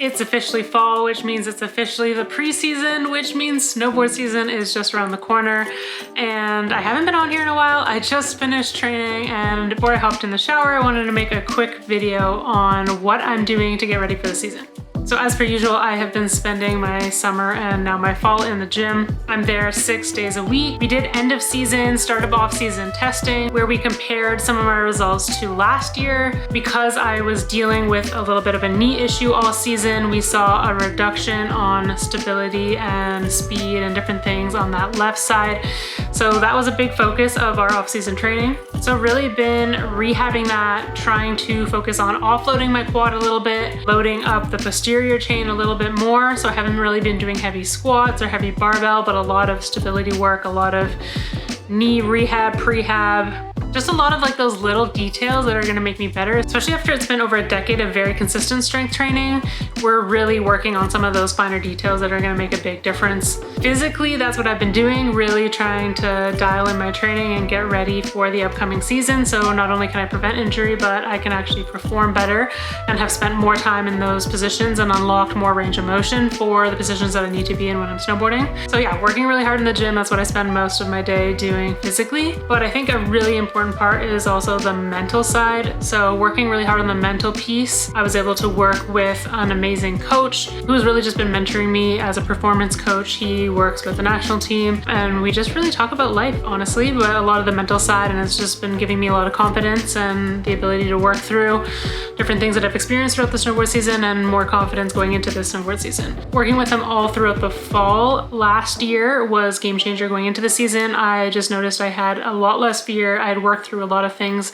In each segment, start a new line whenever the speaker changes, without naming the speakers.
It's officially fall, which means it's officially the preseason, which means snowboard season is just around the corner. And I haven't been on here in a while. I just finished training, and before I hopped in the shower, I wanted to make a quick video on what I'm doing to get ready for the season. So as per usual, I have been spending my summer and now my fall in the gym. I'm there 6 days a week. We did end of season, start of off season testing where we compared some of my results to last year. Because I was dealing with a little bit of a knee issue all season, we saw a reduction on stability and speed and different things on that left side. So that was a big focus of our off-season training. So really been rehabbing that, trying to focus on offloading my quad a little bit, loading up the posterior chain a little bit more. So I haven't really been doing heavy squats or heavy barbell, but a lot of stability work, a lot of knee rehab, prehab, just a lot of like those little details that are gonna make me better, especially after it's been over a decade of very consistent strength training. We're really working on some of those finer details that are gonna make a big difference. Physically, that's what I've been doing, really trying to dial in my training and get ready for the upcoming season. So not only can I prevent injury, but I can actually perform better and have spent more time in those positions and unlocked more range of motion for the positions that I need to be in when I'm snowboarding. So yeah, working really hard in the gym. That's what I spend most of my day doing physically. But I think a really important part is also the mental side. So working really hard on the mental piece, I was able to work with an amazing coach who's really just been mentoring me as a performance coach. He works with the national team and we just really talk about life, honestly, but a lot of the mental side, and it's just been giving me a lot of confidence and the ability to work through different things that I've experienced throughout the snowboard season and more confidence going into this snowboard season. Working with him all throughout the fall last year was game changer going into the season. I just noticed I had a lot less fear. I had worked through a lot of things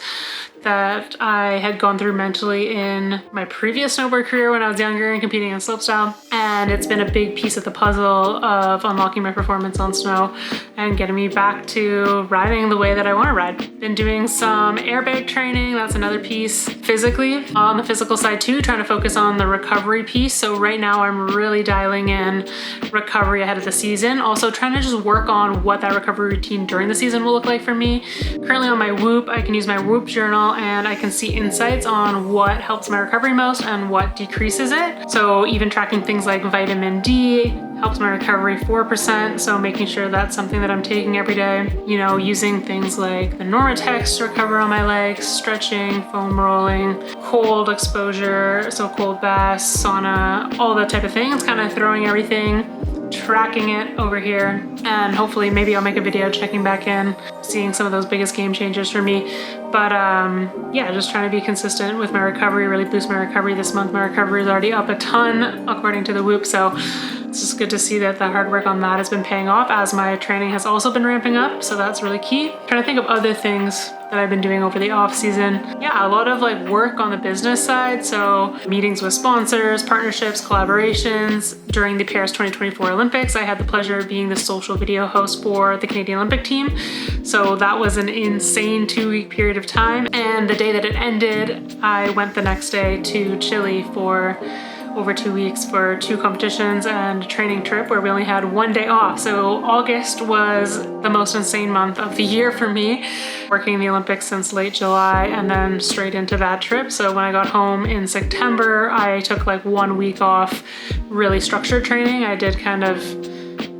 that I had gone through mentally in my previous snowboard career when I was younger and competing in slopestyle. And it's been a big piece of the puzzle of unlocking my performance on snow and getting me back to riding the way that I want to ride. Been doing some airbag training, that's another piece. Physically, on the physical side too, trying to focus on the recovery piece. So right now I'm really dialing in recovery ahead of the season. Also trying to just work on what that recovery routine during the season will look like for me. Currently on my Whoop, I can use my Whoop journal and I can see insights on what helps my recovery most and what decreases it. So even tracking things like vitamin D helps my recovery 4%. So making sure that's something that I'm taking every day. You know, using things like the Normatex to recover on my legs, stretching, foam rolling, cold exposure, so cold baths, sauna, all that type of thing. It's kind of throwing everything, tracking it over here, and hopefully maybe I'll make a video checking back in, seeing some of those biggest game changers for me. But yeah, just trying to be consistent with my recovery, really boost my recovery this month. My recovery is already up a ton according to the Whoop, so it's just good to see that the hard work on that has been paying off as my training has also been ramping up, so that's really key. Trying to think of other things that I've been doing over the off season. Yeah, a lot of like work on the business side. So meetings with sponsors, partnerships, collaborations. During the Paris 2024 Olympics, I had the pleasure of being the social video host for the Canadian Olympic team. So that was an insane 2-week period of time. And the day that it ended, I went the next day to Chile for over 2 weeks for 2 competitions and a training trip where we only had 1 day off. So August was the most insane month of the year for me, working the Olympics since late July and then straight into that trip. So when I got home in September, I took like 1 week off, really structured training. I did kind of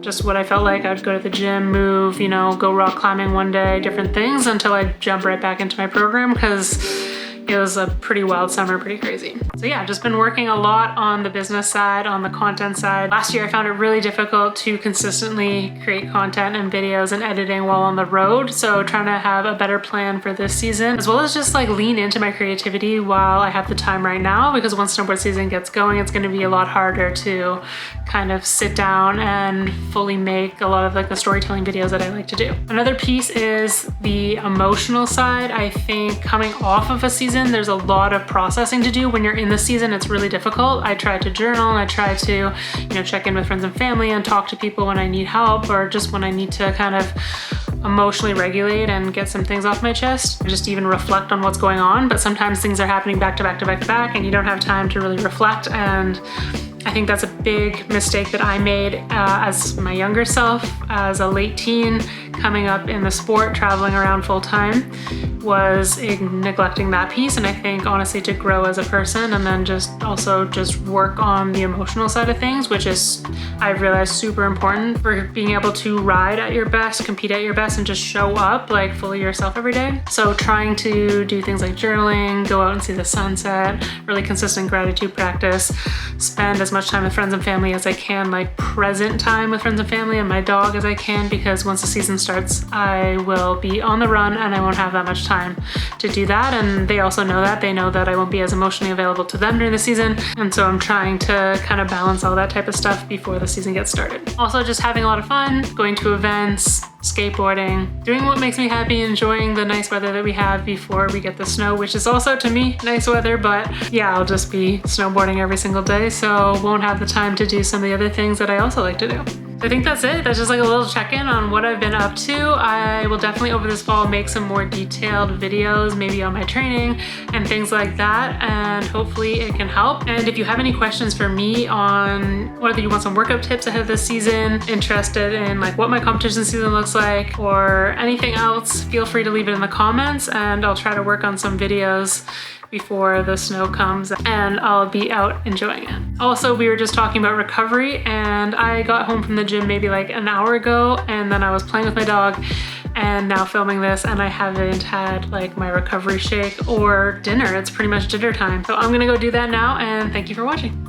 just what I felt like. I'd go to the gym, move, you know, go rock climbing one day, different things until I jump right back into my program because it was a pretty wild summer, pretty crazy. So yeah, just been working a lot on the business side, on the content side. Last year I found it really difficult to consistently create content and videos and editing while on the road. So trying to have a better plan for this season, as well as just like lean into my creativity while I have the time right now, because once snowboard season gets going, it's gonna be a lot harder to kind of sit down and fully make a lot of like the storytelling videos that I like to do. Another piece is the emotional side. I think coming off of a season, there's a lot of processing to do. When you're in the season, it's really difficult. I try to journal and I try to, you know, check in with friends and family and talk to people when I need help or just when I need to kind of emotionally regulate and get some things off my chest, just even reflect on what's going on. But sometimes things are happening back to back to back to back and you don't have time to really reflect and I think that's a big mistake that I made as my younger self, as a late teen, coming up in the sport, traveling around full time, was neglecting that piece. And I think honestly to grow as a person and then just work on the emotional side of things, which is, I've realized, super important for being able to ride at your best, compete at your best, and just show up like fully yourself every day. So trying to do things like journaling, go out and see the sunset, really consistent gratitude practice, spend as much time with friends and family as I can, like present time with friends and family and my dog as I can, because once the season starts, I will be on the run and I won't have that much time to do that. And they also know that. They know that I won't be as emotionally available to them during the season. And so I'm trying to kind of balance all that type of stuff before the season gets started. Also just having a lot of fun, going to events, skateboarding, doing what makes me happy, enjoying the nice weather that we have before we get the snow, which is also to me nice weather, but yeah, I'll just be snowboarding every single day, so won't have the time to do some of the other things that I also like to do. I think that's it. That's just like a little check-in on what I've been up to. I will definitely over this fall make some more detailed videos, maybe on my training and things like that, and hopefully it can help. And if you have any questions for me on whether you want some workout tips ahead of this season, interested in like what my competition season looks like, or anything else, feel free to leave it in the comments and I'll try to work on some videos before the snow comes and I'll be out enjoying it. Also, we were just talking about recovery, and I got home from the gym maybe like an hour ago, and then I was playing with my dog and now filming this, and I haven't had like my recovery shake or dinner. It's pretty much dinner time. So I'm gonna go do that now, and thank you for watching.